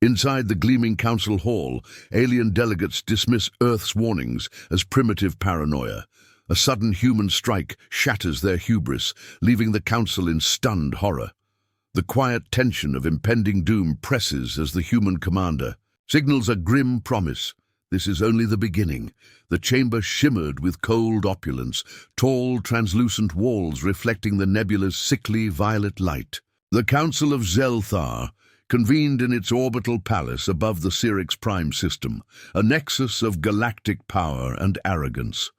Inside the gleaming council hall, alien delegates dismiss Earth's warnings as primitive paranoia. A sudden human strike shatters their hubris, leaving the council in stunned horror. The quiet tension of impending doom presses as the human commander signals a grim promise. This is only the beginning. The chamber shimmered with cold opulence, tall, translucent walls reflecting the nebula's sickly violet light. The Council of Zelthar convened in its orbital palace above the Syrinx Prime system, a nexus of galactic power and arrogance.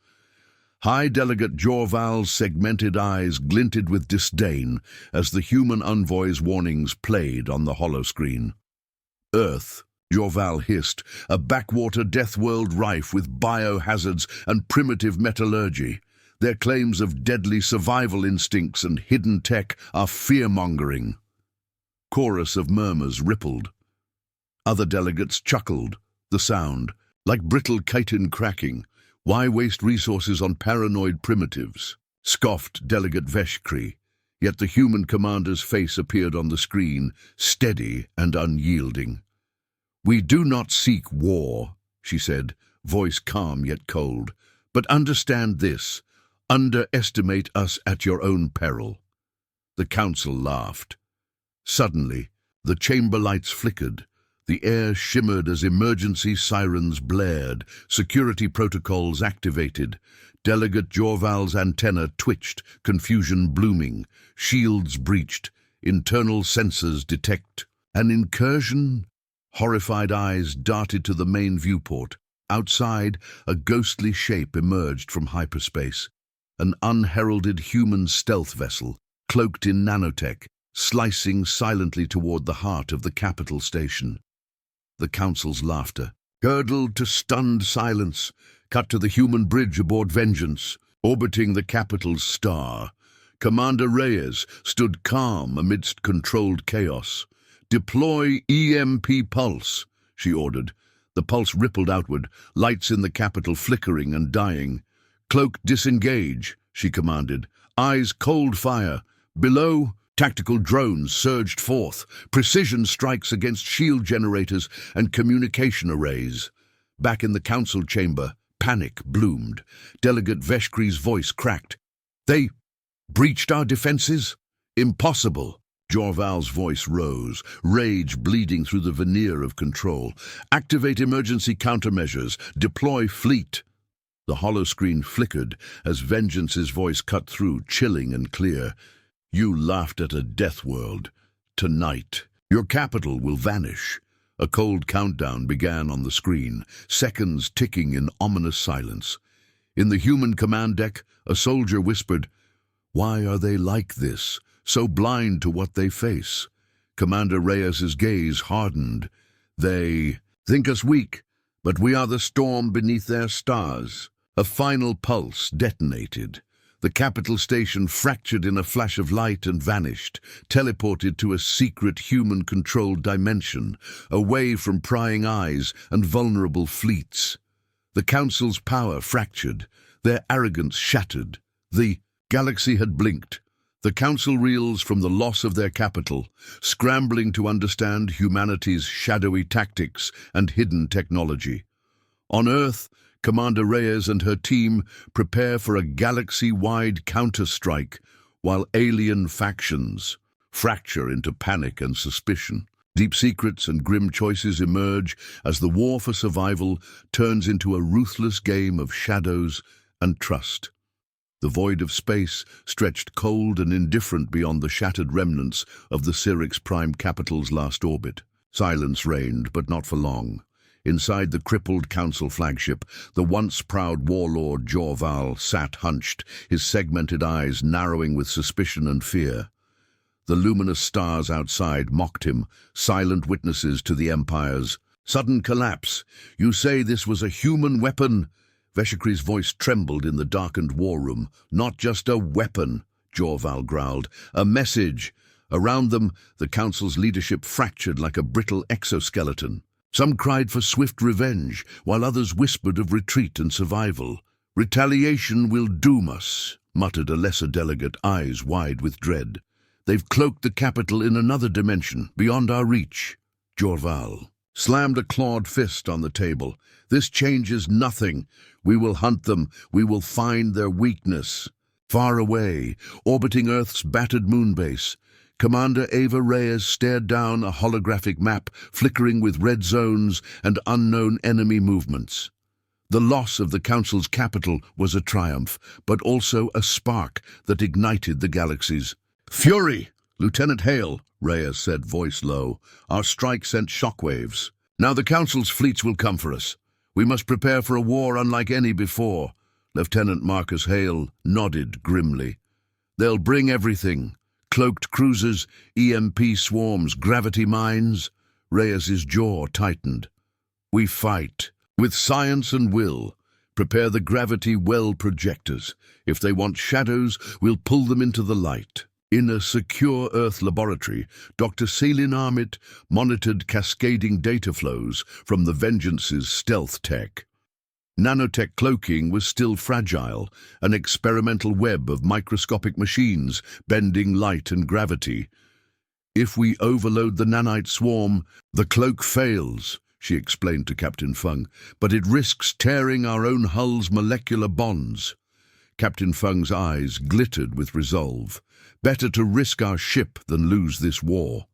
High Delegate Jorval's segmented eyes glinted with disdain as the human envoy's warnings played on the holoscreen. Earth, Jorval hissed, a backwater Deathworld rife with biohazards and primitive metallurgy. Their claims of deadly survival instincts and hidden tech are fear-mongering. Chorus of murmurs rippled. Other delegates chuckled, the sound, like brittle chitin cracking. Why waste resources on paranoid primitives? Scoffed Delegate Veshkri, yet the human commander's face appeared on the screen, steady and unyielding. "We do not seek war," she said, voice calm yet cold. "But understand this, underestimate us at your own peril." The council laughed. Suddenly, the chamber lights flickered. The air shimmered as emergency sirens blared, security protocols activated. Delegate Jorval's antenna twitched, confusion blooming, shields breached, internal sensors detect. An incursion? Horrified eyes darted to the main viewport. Outside, a ghostly shape emerged from hyperspace. An unheralded human stealth vessel, cloaked in nanotech, slicing silently toward the heart of the capital station. The council's laughter curdled to stunned silence, cut to the human bridge aboard Vengeance, orbiting the capital's star. Commander Reyes stood calm amidst controlled chaos. "Deploy EMP pulse," she ordered. The pulse rippled outward, lights in the capital flickering and dying. "Cloak disengage," she commanded. "Eyes cold fire. Below..." Tactical drones surged forth, precision strikes against shield generators and communication arrays. Back in the council chamber, panic bloomed. Delegate Veshkri's voice cracked. "They breached our defenses? Impossible." Jorval's voice rose, rage bleeding through the veneer of control. "Activate emergency countermeasures. Deploy fleet." The holoscreen flickered as Vengeance's voice cut through, chilling and clear. "You laughed at a death world. Tonight, your capital will vanish." A cold countdown began on the screen, seconds ticking in ominous silence. In the human command deck, a soldier whispered, "Why are they like this, so blind to what they face?" Commander Reyes's gaze hardened. "They think us weak, but we are the storm beneath their stars." A final pulse detonated. The capital station fractured in a flash of light and vanished, teleported to a secret human-controlled dimension, away from prying eyes and vulnerable fleets. The Council's power fractured, their arrogance shattered. The galaxy had blinked. The Council reels from the loss of their capital, scrambling to understand humanity's shadowy tactics and hidden technology. On Earth, Commander Reyes and her team prepare for a galaxy-wide counterstrike, while alien factions fracture into panic and suspicion. Deep secrets and grim choices emerge as the war for survival turns into a ruthless game of shadows and trust. The void of space stretched cold and indifferent beyond the shattered remnants of the Syrinx Prime capital's last orbit. Silence reigned, but not for long. Inside the crippled council flagship, the once proud warlord Jorval sat hunched, his segmented eyes narrowing with suspicion and fear. The luminous stars outside mocked him, silent witnesses to the Empire's sudden collapse. "You say this was a human weapon?" Veshkri's voice trembled in the darkened war room. "Not just a weapon," Jorval growled. "A message." Around them, the council's leadership fractured like a brittle exoskeleton. Some cried for swift revenge, while others whispered of retreat and survival. "Retaliation will doom us," muttered a lesser delegate, eyes wide with dread. "They've cloaked the capital in another dimension, beyond our reach." Jorval slammed a clawed fist on the table. This changes nothing. We will hunt them. We will find their weakness. Far away, orbiting Earth's battered moonbase, Commander Ava Reyes stared down a holographic map flickering with red zones and unknown enemy movements. The loss of the Council's capital was a triumph, but also a spark that ignited the galaxies. "Fury! Lieutenant Hale," Reyes said, voice low. "Our strike sent shockwaves. Now the Council's fleets will come for us. We must prepare for a war unlike any before." Lieutenant Marcus Hale nodded grimly. "They'll bring everything. Cloaked cruisers, EMP swarms, gravity mines." Reyes's jaw tightened. "We fight. With science and will. Prepare the gravity well projectors. If they want shadows, we'll pull them into the light." In a secure Earth laboratory, Dr. Selin Armit monitored cascading data flows from the Vengeance's stealth tech. Nanotech cloaking was still fragile, an experimental web of microscopic machines bending light and gravity. "If we overload the nanite swarm, the cloak fails," she explained to Captain Fung, "but it risks tearing our own hull's molecular bonds." Captain Fung's eyes glittered with resolve. "Better to risk our ship than lose this war."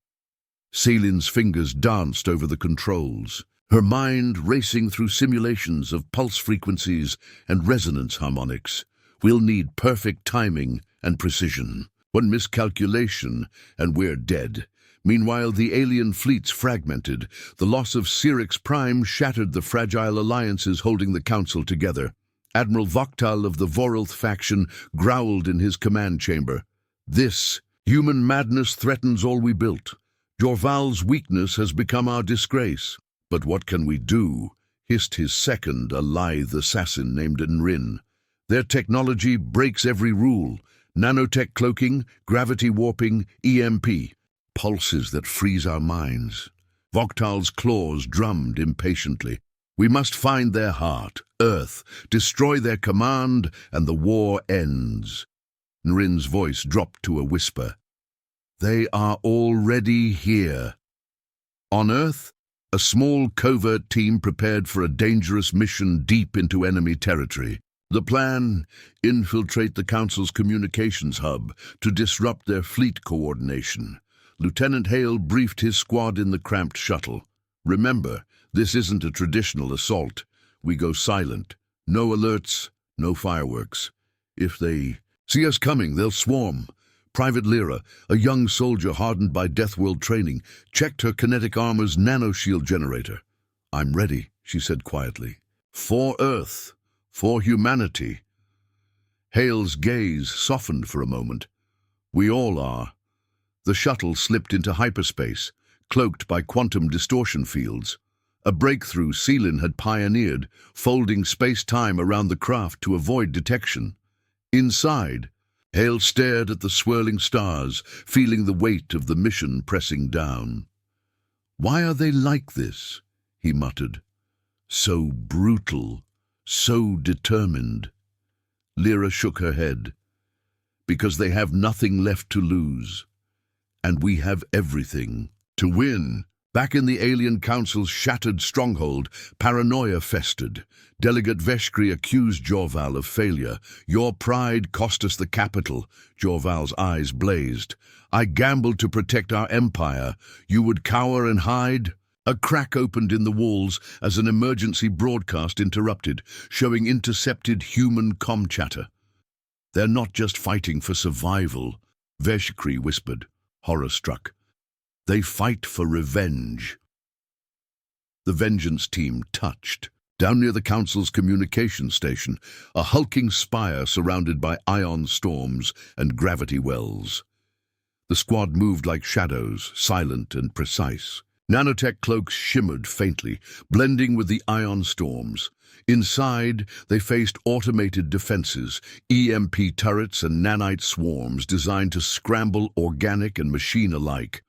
Selin's fingers danced over the controls, her mind racing through simulations of pulse frequencies and resonance harmonics. "We'll need perfect timing and precision. One miscalculation, and we're dead." Meanwhile, the alien fleets fragmented. The loss of Syrinx Prime shattered the fragile alliances holding the Council together. Admiral Voktal of the Voralth faction growled in his command chamber. "This human madness threatens all we built. Jorval's weakness has become our disgrace." "But what can we do?" hissed his second, a lithe assassin named Nrin. "Their technology breaks every rule. Nanotech cloaking, gravity warping, EMP. Pulses that freeze our minds." Voktal's claws drummed impatiently. "We must find their heart, Earth, destroy their command, and the war ends." Nrin's voice dropped to a whisper. "They are already here." On Earth, a small covert team prepared for a dangerous mission deep into enemy territory. The plan: infiltrate the Council's communications hub to disrupt their fleet coordination. Lieutenant Hale briefed his squad in the cramped shuttle. "Remember, this isn't a traditional assault. We go silent. No alerts, no fireworks. If they see us coming, they'll swarm." Private Lyra, a young soldier hardened by Deathworld training, checked her kinetic armor's nanoshield generator. "I'm ready," she said quietly. "For Earth. For humanity." Hale's gaze softened for a moment. "We all are." The shuttle slipped into hyperspace, cloaked by quantum distortion fields. A breakthrough Selin had pioneered, folding space-time around the craft to avoid detection. Inside, Hale stared at the swirling stars, feeling the weight of the mission pressing down. "Why are they like this?" he muttered. "So brutal, so determined." Lyra shook her head. "Because they have nothing left to lose. And we have everything to win." Back in the Alien Council's shattered stronghold, paranoia festered. Delegate Veshkri accused Jorval of failure. "Your pride cost us the capital." Jorval's eyes blazed. "I gambled to protect our empire. You would cower and hide?" A crack opened in the walls as an emergency broadcast interrupted, showing intercepted human comm chatter. "They're not just fighting for survival," Veshkri whispered, horror-struck. "They fight for revenge." The Vengeance team touched. Down near the Council's communication station, a hulking spire surrounded by ion storms and gravity wells. The squad moved like shadows, silent and precise. Nanotech cloaks shimmered faintly, blending with the ion storms. Inside, they faced automated defenses, EMP turrets and nanite swarms designed to scramble organic and machine alike.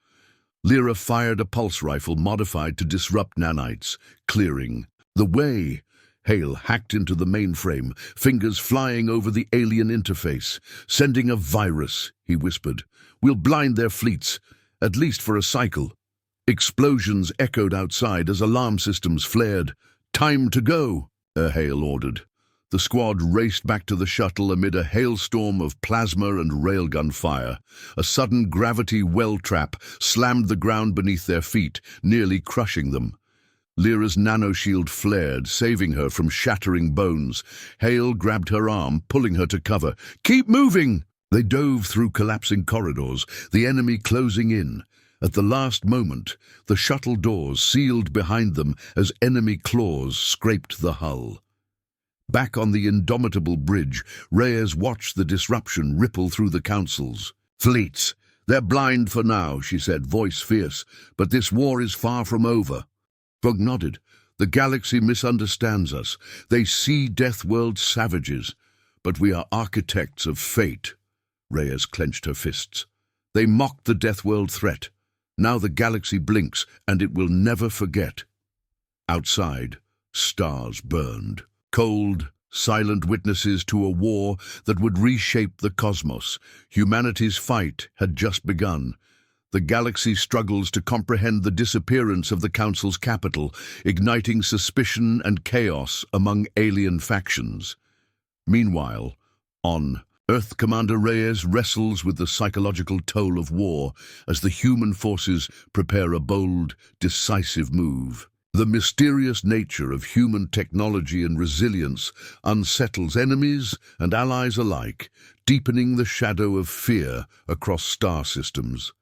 Lyra fired a pulse rifle modified to disrupt nanites, clearing the way. Hale hacked into the mainframe, fingers flying over the alien interface. "Sending a virus," he whispered. "We'll blind their fleets, at least for a cycle." Explosions echoed outside as alarm systems flared. "Time to go," Hale ordered. The squad raced back to the shuttle amid a hailstorm of plasma and railgun fire. A sudden gravity well trap slammed the ground beneath their feet, nearly crushing them. Lyra's nanoshield flared, saving her from shattering bones. Hale grabbed her arm, pulling her to cover. "Keep moving!" They dove through collapsing corridors, the enemy closing in. At the last moment, the shuttle doors sealed behind them as enemy claws scraped the hull. Back on the indomitable bridge, Reyes watched the disruption ripple through the councils. "Fleets, they're blind for now," she said, voice fierce, "but this war is far from over." Fogg nodded. "The galaxy misunderstands us. They see Deathworld savages, but we are architects of fate." Reyes clenched her fists. "They mocked the Deathworld threat. Now the galaxy blinks, and it will never forget." Outside, stars burned. Cold, silent witnesses to a war that would reshape the cosmos. Humanity's fight had just begun. The galaxy struggles to comprehend the disappearance of the Council's capital, igniting suspicion and chaos among alien factions. Meanwhile, on Earth, Commander Reyes wrestles with the psychological toll of war as the human forces prepare a bold, decisive move. The mysterious nature of human technology and resilience unsettles enemies and allies alike, deepening the shadow of fear across star systems.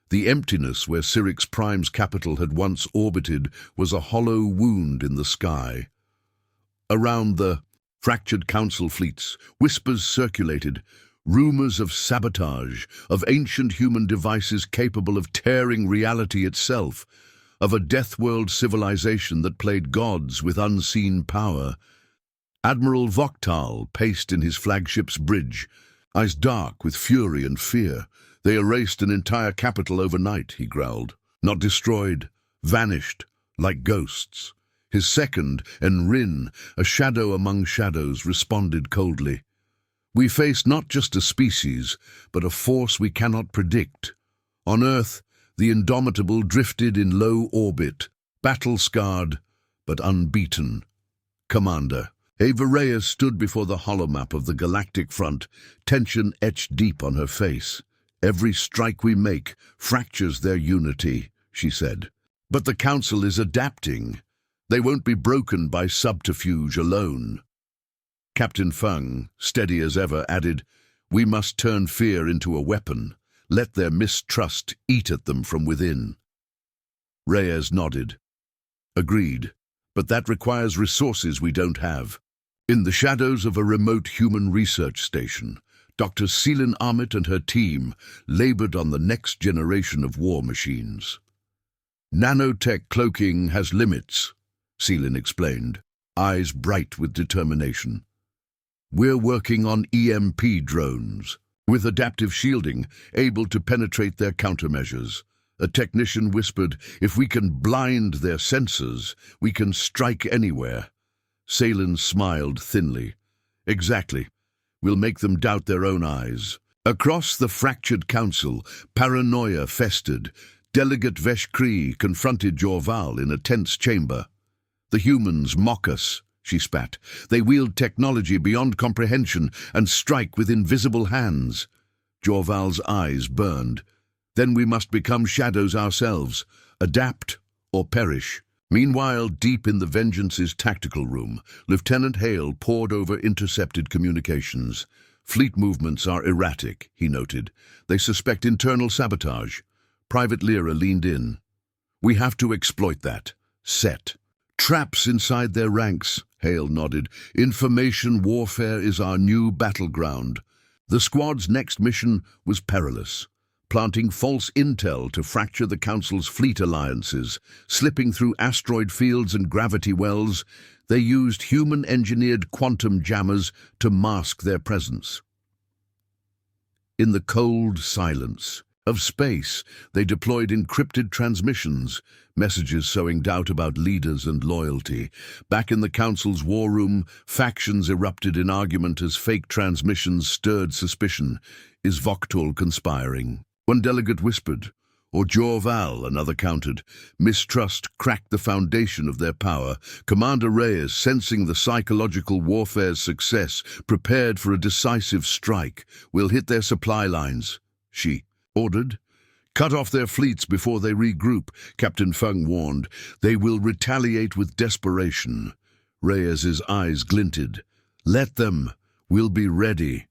The emptiness where Syrinx Prime's capital had once orbited was a hollow wound in the sky. Around the fractured council fleets, whispers circulated, rumors of sabotage, of ancient human devices capable of tearing reality itself, of a Deathworld civilization that played gods with unseen power. Admiral Voktal paced in his flagship's bridge, eyes dark with fury and fear. "They erased an entire capital overnight," he growled. "Not destroyed, vanished, like ghosts." His second, Enrin, a shadow among shadows, responded coldly. "We face not just a species, but a force we cannot predict. On Earth, the Indomitable drifted in low orbit, battle-scarred, but unbeaten." "Commander." Ava Reyes stood before the holomap of the Galactic front, tension etched deep on her face. "Every strike we make fractures their unity," she said. "But the Council is adapting. They won't be broken by subterfuge alone." Captain Fung, steady as ever, added, "We must turn fear into a weapon. Let their mistrust eat at them from within." Reyes nodded. "Agreed, but that requires resources we don't have." In the shadows of a remote human research station, Dr. Seelin Amit and her team labored on the next generation of war machines. "Nanotech cloaking has limits," Seelin explained, eyes bright with determination. "We're working on EMP drones, with adaptive shielding, able to penetrate their countermeasures." A technician whispered, "If we can blind their sensors, we can strike anywhere." Seelin smiled thinly. "Exactly. We'll make them doubt their own eyes." Across the fractured council, paranoia festered. Delegate Vesh confronted Jorval in a tense chamber. "The humans mock us," she spat. "They wield technology beyond comprehension and strike with invisible hands." Jorval's eyes burned. "Then we must become shadows ourselves, adapt or perish." Meanwhile, deep in the Vengeance's tactical room, Lieutenant Hale pored over intercepted communications. "Fleet movements are erratic," he noted. "They suspect internal sabotage." Private Lyra leaned in. "We have to exploit that. Set traps inside their ranks," Hale nodded. "Information warfare is our new battleground." The squad's next mission was perilous. Planting false intel to fracture the Council's fleet alliances, slipping through asteroid fields and gravity wells, they used human-engineered quantum jammers to mask their presence. In the cold silence of space, they deployed encrypted transmissions, messages sowing doubt about leaders and loyalty. Back in the Council's war room, factions erupted in argument as fake transmissions stirred suspicion. Is Voktal conspiring? One delegate whispered, Or Jor-Val, another countered. Mistrust cracked the foundation of their power. Commander Reyes, sensing the psychological warfare's success, prepared for a decisive strike. We'll hit their supply lines, she ordered. Cut off their fleets before they regroup, Captain Feng warned. They will retaliate with desperation. Reyes's eyes glinted. Let them. We'll be ready.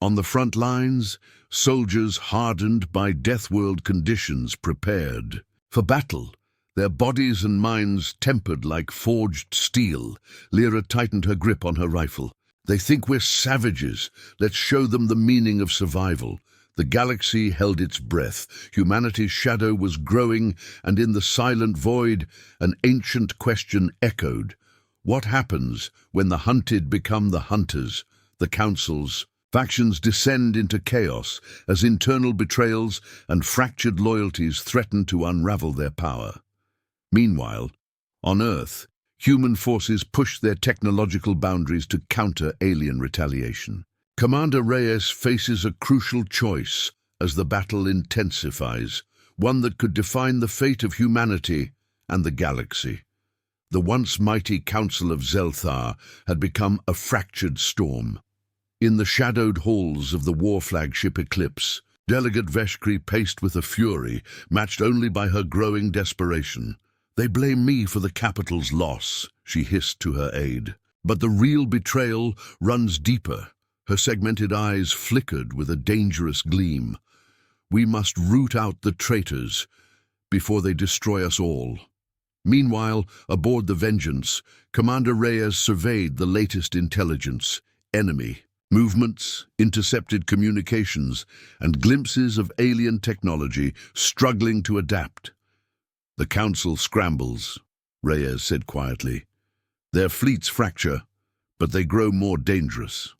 On the front lines, soldiers hardened by Deathworld conditions prepared. For battle, their bodies and minds tempered like forged steel. Lyra tightened her grip on her rifle. They think we're savages. Let's show them the meaning of survival. The galaxy held its breath. Humanity's shadow was growing, and in the silent void, an ancient question echoed. What happens when the hunted become the hunters? The councils, factions descend into chaos as internal betrayals and fractured loyalties threaten to unravel their power. Meanwhile, on Earth, human forces push their technological boundaries to counter alien retaliation. Commander Reyes faces a crucial choice as the battle intensifies, one that could define the fate of humanity and the galaxy. The once mighty Council of Zelthar had become a fractured storm. In the shadowed halls of the war flagship Eclipse, Delegate Veshkri paced with a fury matched only by her growing desperation. They blame me for the capital's loss, she hissed to her aide. But the real betrayal runs deeper. Her segmented eyes flickered with a dangerous gleam. We must root out the traitors before they destroy us all. Meanwhile, aboard the Vengeance, Commander Reyes surveyed the latest intelligence, enemy, movements, intercepted communications, and glimpses of alien technology struggling to adapt. The Council scrambles, Reyes said quietly. Their fleets fracture, but they grow more dangerous.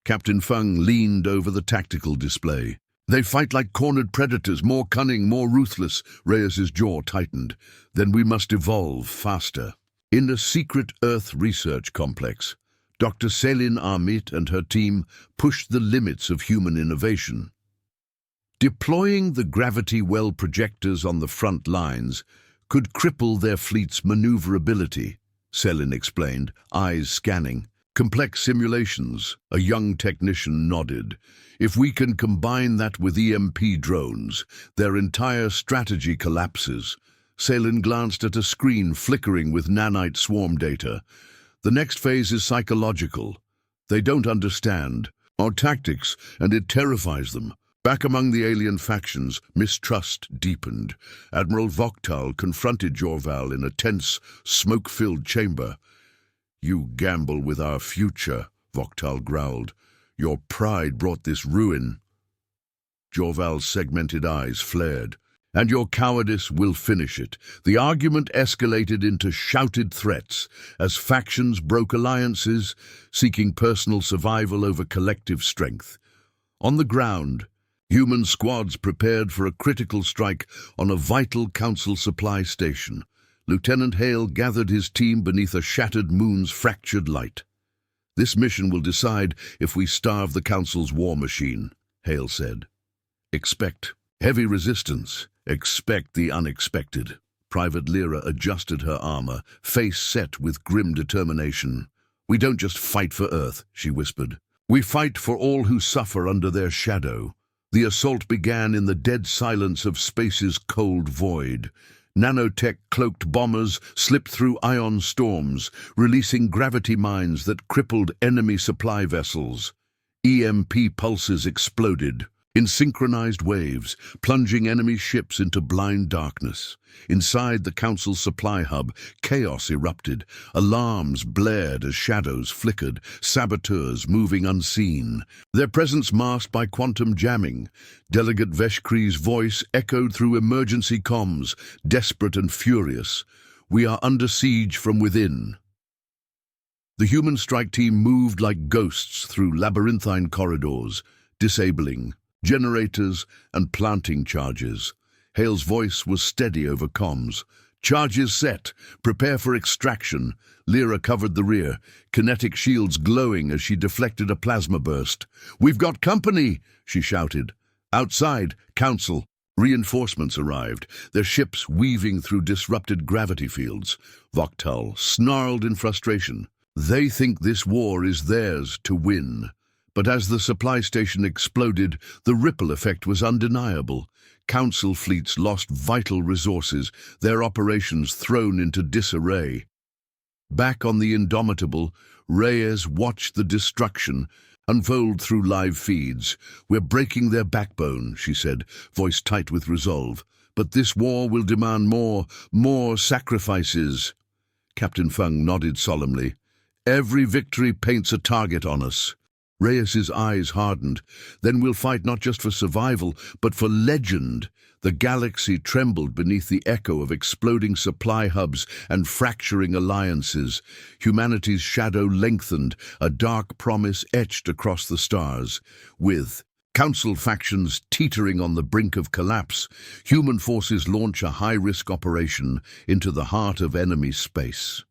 Captain Feng leaned over the tactical display. They fight like cornered predators, more cunning, more ruthless. Reyes's jaw tightened. Then we must evolve faster. In a secret Earth research complex, Dr. Selin Amit and her team pushed the limits of human innovation. Deploying the gravity well projectors on the front lines could cripple their fleet's maneuverability, Selin explained, eyes scanning. Complex simulations, a young technician nodded. If we can combine that with EMP drones, their entire strategy collapses. Selin glanced at a screen flickering with nanite swarm data. The next phase is psychological. They don't understand our tactics, and it terrifies them. Back among the alien factions, mistrust deepened. Admiral Voktal confronted Jor-Val in a tense, smoke-filled chamber. You gamble with our future, Voktal growled. Your pride brought this ruin. Jor-Val's segmented eyes flared. And your cowardice will finish it. The argument escalated into shouted threats as factions broke alliances, seeking personal survival over collective strength. On the ground, human squads prepared for a critical strike on a vital Council supply station. Lieutenant Hale gathered his team beneath a shattered moon's fractured light. This mission will decide if we starve the Council's war machine, Hale said. Expect heavy resistance. Expect the unexpected. Private Lyra adjusted her armor, face set with grim determination. We don't just fight for Earth, she whispered. We fight for all who suffer under their shadow. The assault began in the dead silence of space's cold void. Nanotech-cloaked bombers slipped through ion storms, releasing gravity mines that crippled enemy supply vessels. EMP pulses exploded in synchronized waves, plunging enemy ships into blind darkness. Inside the Council's supply hub, chaos erupted. Alarms blared as shadows flickered, saboteurs moving unseen, their presence masked by quantum jamming. Delegate Veshkri's voice echoed through emergency comms, desperate and furious. We are under siege from within. The human strike team moved like ghosts through labyrinthine corridors, disabling generators and planting charges. Hale's voice was steady over comms. Charges set. Prepare for extraction. Lyra covered the rear, kinetic shields glowing as she deflected a plasma burst. We've got company, she shouted. Outside, Council. Reinforcements arrived, their ships weaving through disrupted gravity fields. Voktal snarled in frustration. They think this war is theirs to win. But as the supply station exploded, the ripple effect was undeniable. Council fleets lost vital resources, their operations thrown into disarray. Back on the Indomitable, Reyes watched the destruction unfold through live feeds. "We're breaking their backbone," she said, voice tight with resolve. "But this war will demand more sacrifices." Captain Feng nodded solemnly. "Every victory paints a target on us." Reyes's eyes hardened. "Then we'll fight not just for survival, but for legend." The galaxy trembled beneath the echo of exploding supply hubs and fracturing alliances. Humanity's shadow lengthened, a dark promise etched across the stars. With Council factions teetering on the brink of collapse, human forces launch a high-risk operation into the heart of enemy space.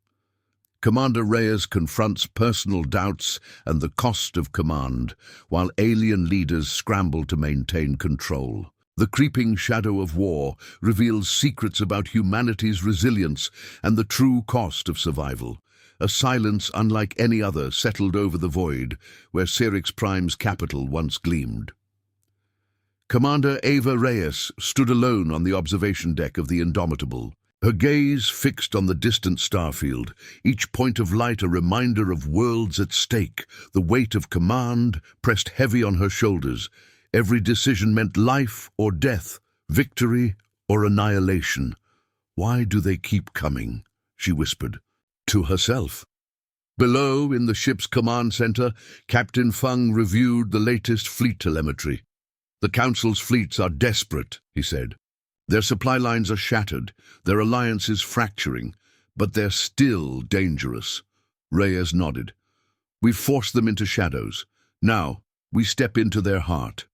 Commander Reyes confronts personal doubts and the cost of command, while alien leaders scramble to maintain control. The creeping shadow of war reveals secrets about humanity's resilience and the true cost of survival. A silence unlike any other settled over the void, where Sirix Prime's capital once gleamed. Commander Ava Reyes stood alone on the observation deck of the Indomitable. Her gaze fixed on the distant starfield, each point of light a reminder of worlds at stake. The weight of command pressed heavy on her shoulders. Every decision meant life or death, victory or annihilation. "Why do they keep coming?" she whispered, to herself. Below, in the ship's command center, Captain Feng reviewed the latest fleet telemetry. "The Council's fleets are desperate," he said. "Their supply lines are shattered, their alliance is fracturing, but they're still dangerous." Reyes nodded. "We've forced them into shadows. Now, we step into their heart."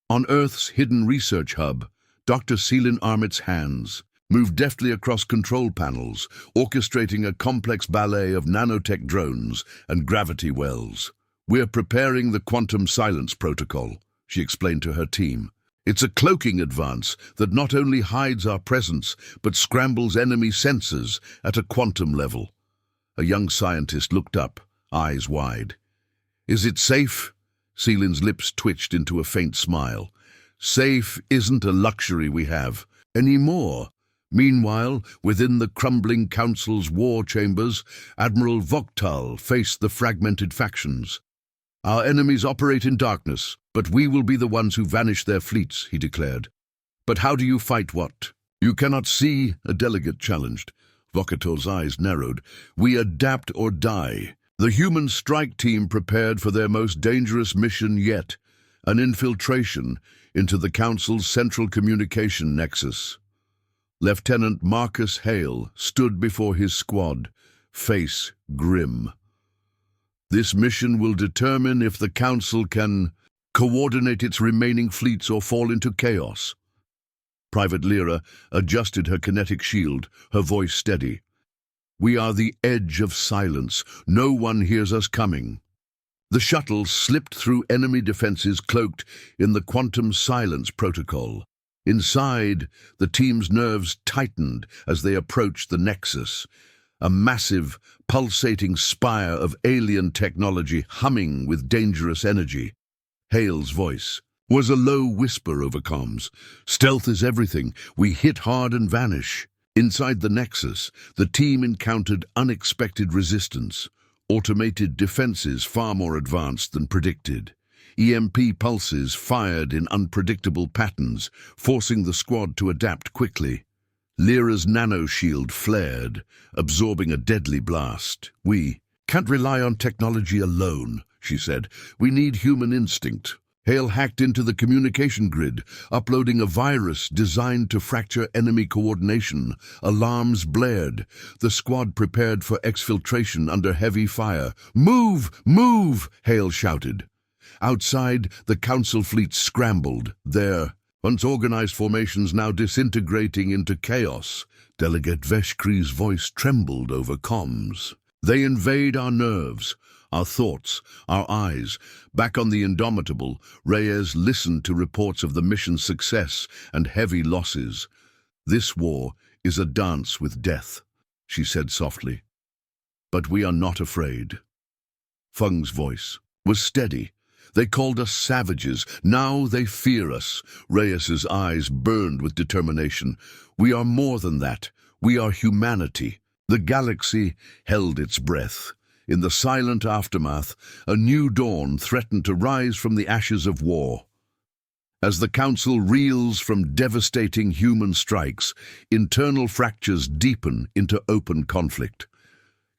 On Earth's hidden research hub, Dr. Celine Armit's hands moved deftly across control panels, orchestrating a complex ballet of nanotech drones and gravity wells. "We're preparing the quantum silence protocol," she explained to her team. "It's a cloaking advance that not only hides our presence, but scrambles enemy sensors at a quantum level." A young scientist looked up, eyes wide. "Is it safe?" Celine's lips twitched into a faint smile. "Safe isn't a luxury we have anymore." Meanwhile, within the crumbling Council's war chambers, Admiral Voktal faced the fragmented factions. "Our enemies operate in darkness, but we will be the ones who vanish their fleets," he declared. "But how do you fight what you cannot see?" a delegate challenged. Voktal's eyes narrowed. "We adapt or die." The human strike team prepared for their most dangerous mission yet, an infiltration into the Council's central communication nexus. Lieutenant Marcus Hale stood before his squad, face grim. "This mission will determine if the Council can coordinate its remaining fleets or fall into chaos." Private Lyra adjusted her kinetic shield, her voice steady. "We are the edge of silence. No one hears us coming." The shuttle slipped through enemy defenses cloaked in the quantum silence protocol. Inside, the team's nerves tightened as they approached the Nexus, a massive, pulsating spire of alien technology humming with dangerous energy. Hale's voice was a low whisper over comms. "Stealth is everything. We hit hard and vanish." Inside the Nexus, the team encountered unexpected resistance, automated defenses far more advanced than predicted. EMP pulses fired in unpredictable patterns, forcing the squad to adapt quickly. Lyra's nanoshield flared, absorbing a deadly blast. "We can't rely on technology alone," she said. "We need human instinct." Hale hacked into the communication grid, uploading a virus designed to fracture enemy coordination. Alarms blared. The squad prepared for exfiltration under heavy fire. "Move! Move!" Hale shouted. Outside, the Council fleet scrambled, their once organized formations now disintegrating into chaos. Delegate Veshkri's voice trembled over comms. "They invade our nerves. our thoughts, our eyes. Back on the Indomitable, Reyes listened to reports of the mission's success and heavy losses. "This war is a dance with death," she said softly. "But we are not afraid." Feng's voice was steady. "They called us savages. Now they fear us." Reyes's eyes burned with determination. "We are more than that. We are humanity." The galaxy held its breath. In the silent aftermath, a new dawn threatened to rise from the ashes of war. As the Council reels from devastating human strikes, internal fractures deepen into open conflict.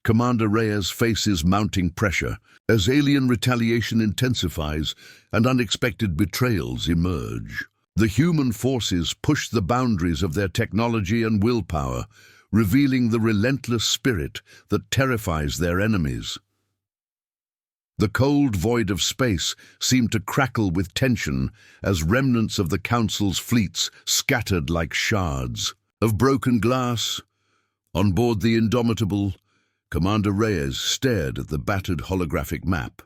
Commander Reyes faces mounting pressure as alien retaliation intensifies and unexpected betrayals emerge. The human forces push the boundaries of their technology and willpower, revealing the relentless spirit that terrifies their enemies. The cold void of space seemed to crackle with tension as remnants of the Council's fleets scattered like shards of broken glass. On board the Indomitable, Commander Reyes stared at the battered holographic map.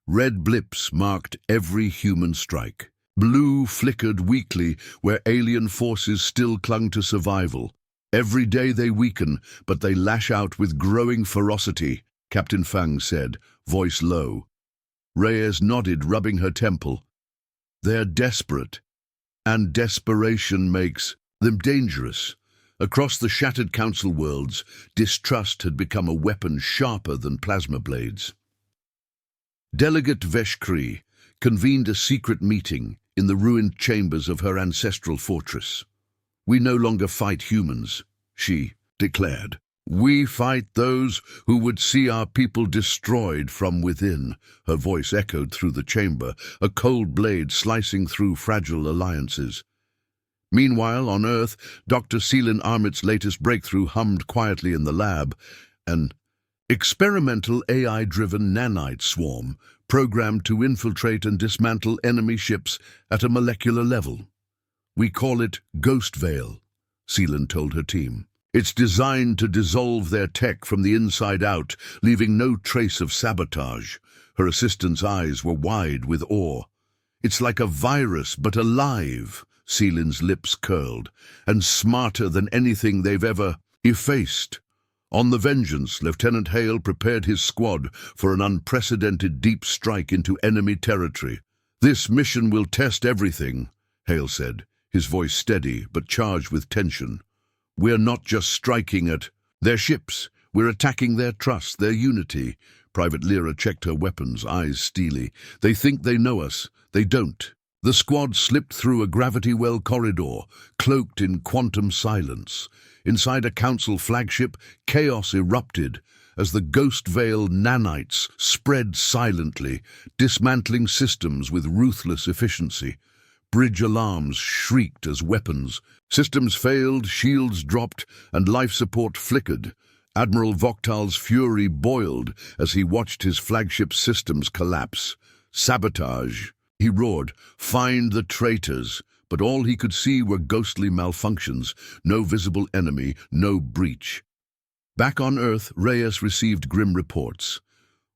Red blips marked every human strike. Blue flickered weakly where alien forces still clung to survival. "Every day they weaken, but they lash out with growing ferocity," Captain Feng said, voice low. Reyes nodded, rubbing her temple. "They're desperate, and desperation makes them dangerous." Across the shattered Council worlds, distrust had become a weapon sharper than plasma blades. Delegate Vex convened a secret meeting in the ruined chambers of her ancestral fortress. "We no longer fight humans," she declared. "We fight those who would see our people destroyed from within." Her voice echoed through the chamber, a cold blade slicing through fragile alliances. Meanwhile, on Earth, Dr. Seelan Armit's latest breakthrough hummed quietly in the lab, an experimental AI-driven nanite swarm programmed to infiltrate and dismantle enemy ships at a molecular level. "We call it Ghost Veil," Seelan told her team. "It's designed to dissolve their tech from the inside out, leaving no trace of sabotage." Her assistant's eyes were wide with awe. "It's like a virus, but alive." Seelan's lips curled, "and smarter than anything they've ever effaced." On the Vengeance, Lieutenant Hale prepared his squad for an unprecedented deep strike into enemy territory. "This mission will test everything," Hale said, his voice steady but charged with tension. "We're not just striking at their ships, we're attacking their trust, their unity." Private Lyra checked her weapons, eyes steely. "They think they know us. They don't." The squad slipped through a gravity well corridor, cloaked in quantum silence. Inside a Council flagship, chaos erupted as the Ghost Veil nanites spread silently, dismantling systems with ruthless efficiency. Bridge alarms shrieked as weapons. Systems failed, shields dropped, and life support flickered. Admiral Voktal's fury boiled as he watched his flagship systems collapse. "Sabotage!" he roared. "Find the traitors!" But all he could see were ghostly malfunctions, no visible enemy, no breach. Back on Earth, Reyes received grim reports.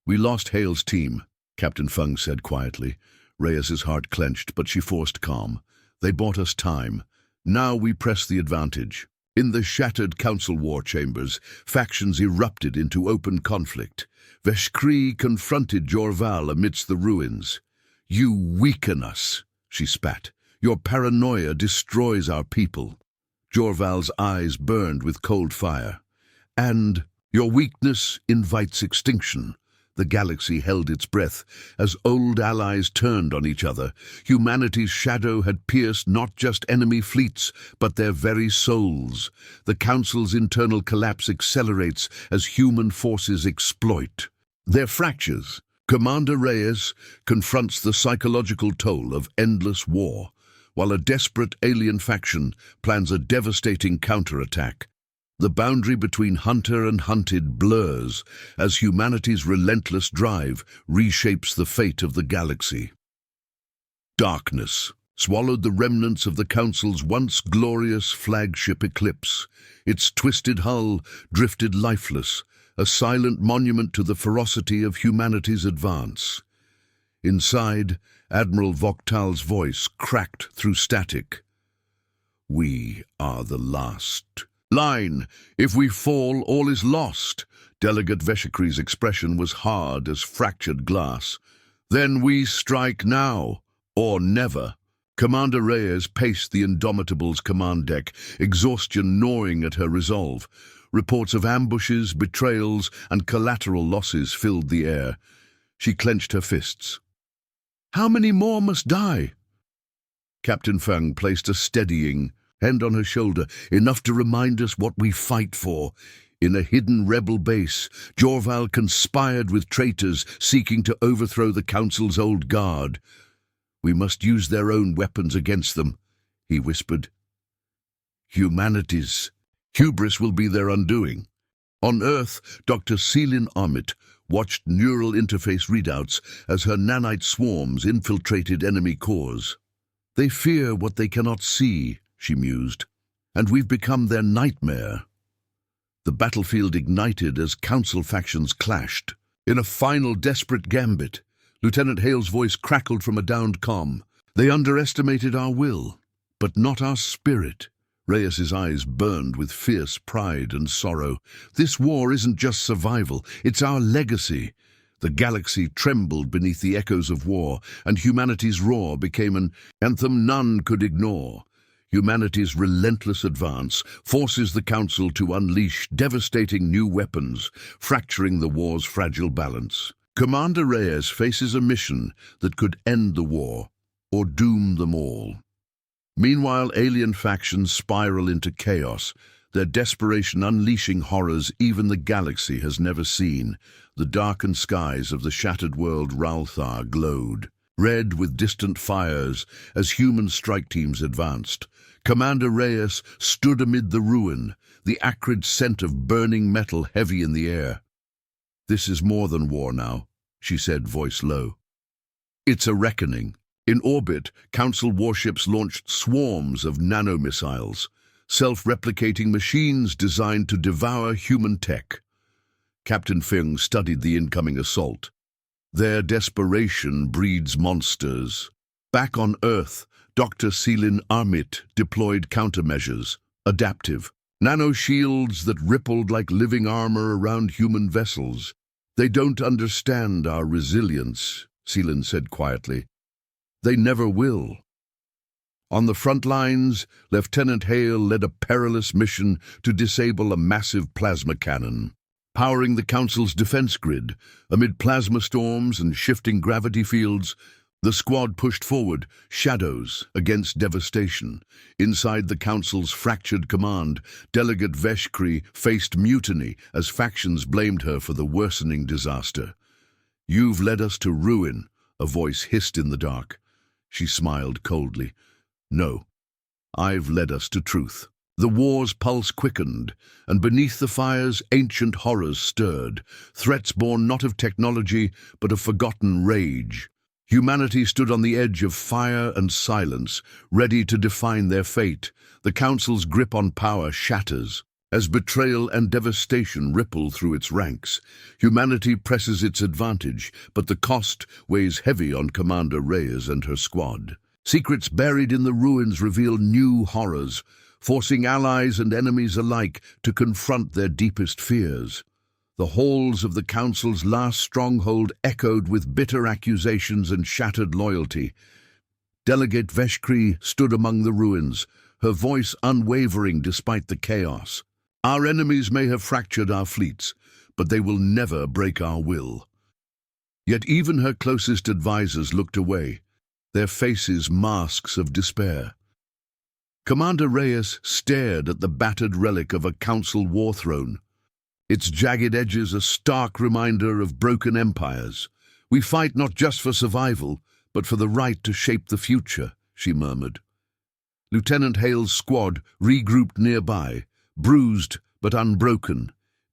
"We lost Hale's team," Captain Feng said quietly. Reyes's heart clenched, but she forced calm. "They bought us time. Now we press the advantage." In the shattered Council war chambers, factions erupted into open conflict. Vex confronted Jorval amidst the ruins. "You weaken us," she spat. "Your paranoia destroys our people." Jorval's eyes burned with cold fire. "And your weakness invites extinction." The galaxy held its breath as old allies turned on each other. Humanity's shadow had pierced not just enemy fleets, but their very souls. The Council's internal collapse accelerates as human forces exploit their fractures. Commander Reyes confronts the psychological toll of endless war, while a desperate alien faction plans a devastating counterattack. The boundary between hunter and hunted blurs as humanity's relentless drive reshapes the fate of the galaxy. Darkness swallowed the remnants of the Council's once glorious flagship Eclipse. Its twisted hull drifted lifeless a silent monument to the ferocity of humanity's advance. Inside, Admiral Voktal's voice cracked through static. "We are the last line. If we fall, all is lost." Delegate Veshikri's expression was hard as fractured glass. "Then we strike now, or never." Commander Reyes paced the Indomitable's command deck, exhaustion gnawing at her resolve. Reports of ambushes, betrayals, and collateral losses filled the air. She clenched her fists. "How many more must die?" Captain Feng placed a steadying hand on her shoulder, "Enough to remind us what we fight for." In a hidden rebel base, Jorval conspired with traitors seeking to overthrow the Council's old guard. "We must use their own weapons against them," he whispered. "Humanity's hubris will be their undoing." On Earth, Dr. Selin Amit watched neural interface readouts as her nanite swarms infiltrated enemy cores. "They fear what they cannot see," she mused, "and we've become their nightmare." The battlefield ignited as Council factions clashed. In a final desperate gambit, Lieutenant Hale's voice crackled from a downed comm. "They underestimated our will, but not our spirit." Reyes's eyes burned with fierce pride and sorrow. "This war isn't just survival, it's our legacy." The galaxy trembled beneath the echoes of war, and humanity's roar became an anthem none could ignore. Humanity's relentless advance forces the Council to unleash devastating new weapons, fracturing the war's fragile balance. Commander Reyes faces a mission that could end the war, or doom them all. Meanwhile, alien factions spiral into chaos, their desperation unleashing horrors even the galaxy has never seen. The darkened skies of the shattered world Ralthar glowed, red with distant fires as human strike teams advanced. Commander Reyes stood amid the ruin, the acrid scent of burning metal heavy in the air. "This is more than war now," she said, voice low. "It's a reckoning." In orbit, Council warships launched swarms of nanomissiles, self-replicating machines designed to devour human tech. Captain Feng studied the incoming assault. Their desperation breeds monsters. Back on Earth, Dr. Selin Amit deployed countermeasures, adaptive, nanoshields that rippled like living armor around human vessels. "They don't understand our resilience," Selin said quietly. "They never will." On the front lines, Lieutenant Hale led a perilous mission to disable a massive plasma cannon. Powering the Council's defense grid, amid plasma storms and shifting gravity fields, the squad pushed forward, shadows against devastation. Inside the Council's fractured command, Delegate Veshikri faced mutiny as factions blamed her for the worsening disaster. "You've led us to ruin," a voice hissed in the dark. She smiled coldly. "No, I've led us to truth." The war's pulse quickened, and beneath the fires ancient horrors stirred, threats born not of technology, but of forgotten rage. Humanity stood on the edge of fire and silence, ready to define their fate. The Council's grip on power shatters. As betrayal and devastation ripple through its ranks, humanity presses its advantage, but the cost weighs heavy on Commander Reyes and her squad. Secrets buried in the ruins reveal new horrors, forcing allies and enemies alike to confront their deepest fears. The halls of the Council's last stronghold echoed with bitter accusations and shattered loyalty. Delegate Veshikri stood among the ruins, her voice unwavering despite the chaos. "Our enemies may have fractured our fleets, but they will never break our will." Yet even her closest advisors looked away, their faces masks of despair. Commander Reyes stared at the battered relic of a Council war throne, its jagged edges a stark reminder of broken empires. "We fight not just for survival, but for the right to shape the future," she murmured. Lieutenant Hale's squad regrouped nearby, bruised but unbroken,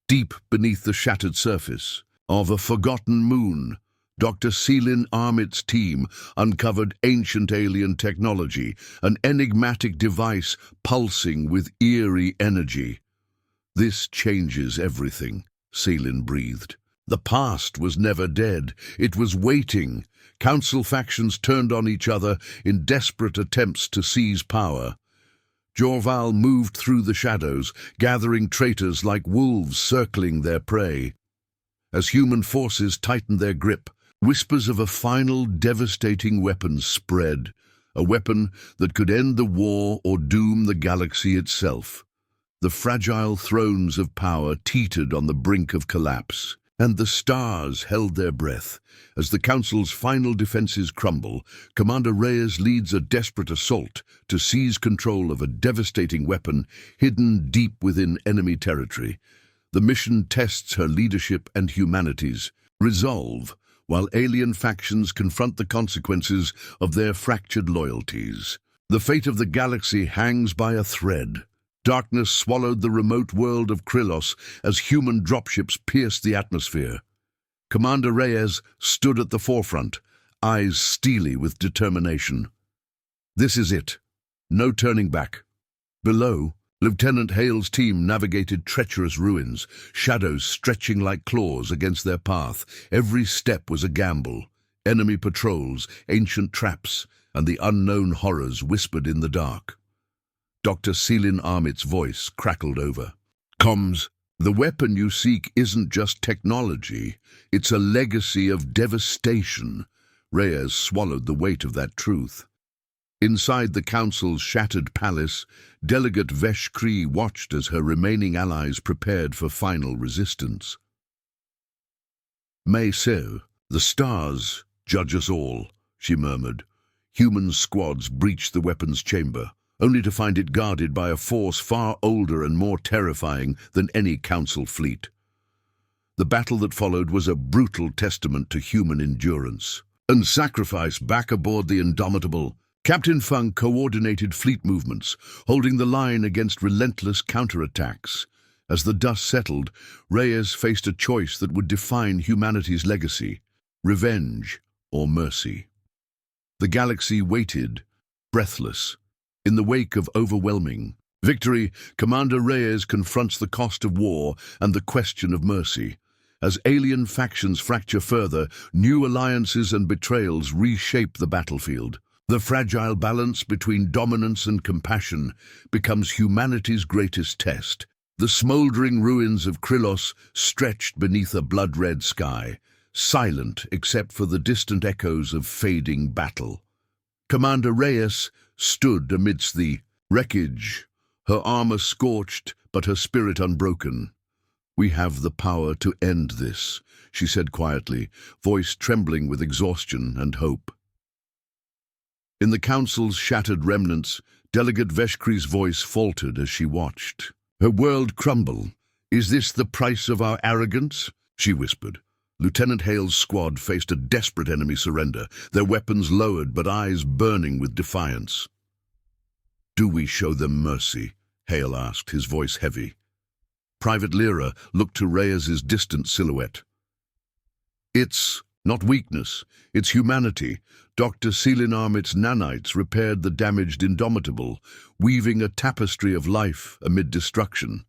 deep beneath the shattered surface of a forgotten moon. Dr. Selin Amit's team uncovered ancient alien technology, an enigmatic device pulsing with eerie energy. "This changes everything," Selin breathed. The past was never dead. It was waiting. Council factions turned on each other in desperate attempts to seize power. Jorval moved through the shadows, gathering traitors like wolves circling their prey. As human forces tightened their grip, whispers of a final devastating weapon spread, a weapon that could end the war or doom the galaxy itself. The fragile thrones of power teetered on the brink of collapse, and the stars held their breath. As the Council's final defenses crumble, Commander Reyes leads a desperate assault to seize control of a devastating weapon hidden deep within enemy territory. The mission tests her leadership and humanity's resolve, while alien factions confront the consequences of their fractured loyalties. The fate of the galaxy hangs by a thread. Darkness swallowed the remote world of Krylos as human dropships pierced the atmosphere. Commander Reyes stood at the forefront, eyes steely with determination. This is it. No turning back. Below, Lieutenant Hale's team navigated treacherous ruins, shadows stretching like claws against their path. Every step was a gamble. Enemy patrols, ancient traps, and the unknown horrors whispered in the dark. Dr. Selin Armit's voice crackled over. "Comms, the weapon you seek isn't just technology. It's a legacy of devastation." Reyes swallowed the weight of that truth. Inside the Council's shattered palace, Delegate Vex watched as her remaining allies prepared for final resistance. "May so, the stars judge us all," she murmured. Human squads breached the weapons chamber, only to find it guarded by a force far older and more terrifying than any Council fleet. The battle that followed was a brutal testament to human endurance and sacrifice. Back aboard the Indomitable, Captain Fung coordinated fleet movements, holding the line against relentless counterattacks. As the dust settled, Reyes faced a choice that would define humanity's legacy: revenge or mercy. The galaxy waited, breathless. In the wake of overwhelming victory, Commander Reyes confronts the cost of war and the question of mercy. As alien factions fracture further, new alliances and betrayals reshape the battlefield. The fragile balance between dominance and compassion becomes humanity's greatest test. The smoldering ruins of Krylos stretched beneath a blood-red sky, silent except for the distant echoes of fading battle. Commander Reyes stood amidst the wreckage, her armor scorched but her spirit unbroken. "We have the power to end this," she said quietly, voice trembling with exhaustion and hope. In the Council's shattered remnants, Delegate Vex's voice faltered as she watched her world crumble. "Is this the price of our arrogance?" she whispered. Lieutenant Hale's squad faced a desperate enemy surrender, their weapons lowered but eyes burning with defiance. "Do we show them mercy?" Hale asked, his voice heavy. Private Lyra looked to Reyes's distant silhouette. "It's not weakness, it's humanity." Dr. Selin Armit's nanites repaired the damaged Indomitable, weaving a tapestry of life amid destruction.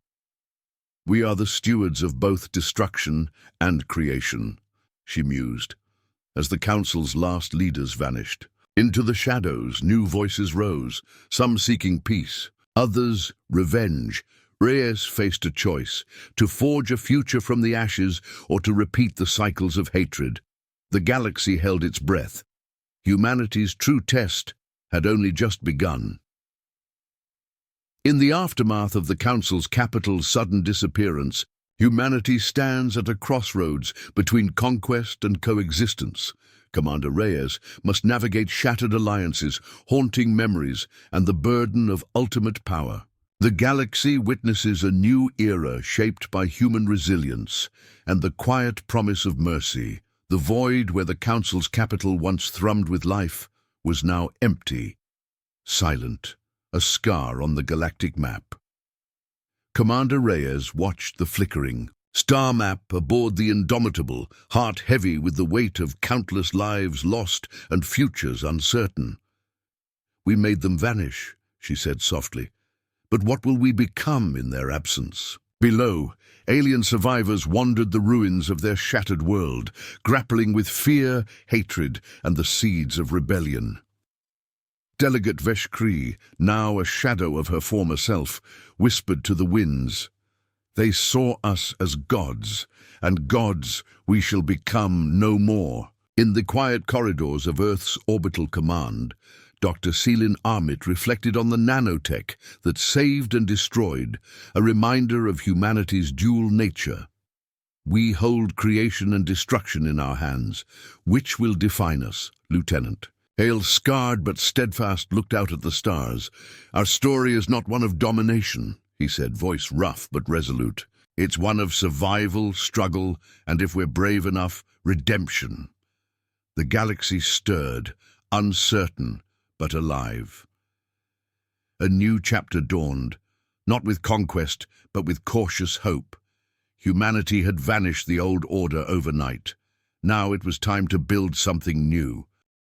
"We are the stewards of both destruction and creation," she mused, as the Council's last leaders vanished. Into the shadows, new voices rose, some seeking peace, others revenge. Reyes faced a choice: to forge a future from the ashes or to repeat the cycles of hatred. The galaxy held its breath. Humanity's true test had only just begun. In the aftermath of the Council's capital's sudden disappearance, humanity stands at a crossroads between conquest and coexistence. Commander Reyes must navigate shattered alliances, haunting memories, and the burden of ultimate power. The galaxy witnesses a new era shaped by human resilience and the quiet promise of mercy. The void where the Council's capital once thrummed with life was now empty, silent, a scar on the galactic map. Commander Reyes watched the flickering star map aboard the Indomitable, heart heavy with the weight of countless lives lost and futures uncertain. "We made them vanish," she said softly, "but what will we become in their absence?" Below, alien survivors wandered the ruins of their shattered world, grappling with fear, hatred, and the seeds of rebellion. Delegate Vex, now a shadow of her former self, whispered to the winds, "They saw us as gods, and gods we shall become no more." In the quiet corridors of Earth's orbital command, Dr. Celine Armit reflected on the nanotech that saved and destroyed, a reminder of humanity's dual nature. "We hold creation and destruction in our hands. Which will define us, Lieutenant?" Hale, scarred but steadfast, looked out at the stars. "Our story is not one of domination," he said, voice rough but resolute. "It's one of survival, struggle, and if we're brave enough, redemption." The galaxy stirred, uncertain but alive. A new chapter dawned, not with conquest, but with cautious hope. Humanity had vanished the old order overnight. Now it was time to build something new,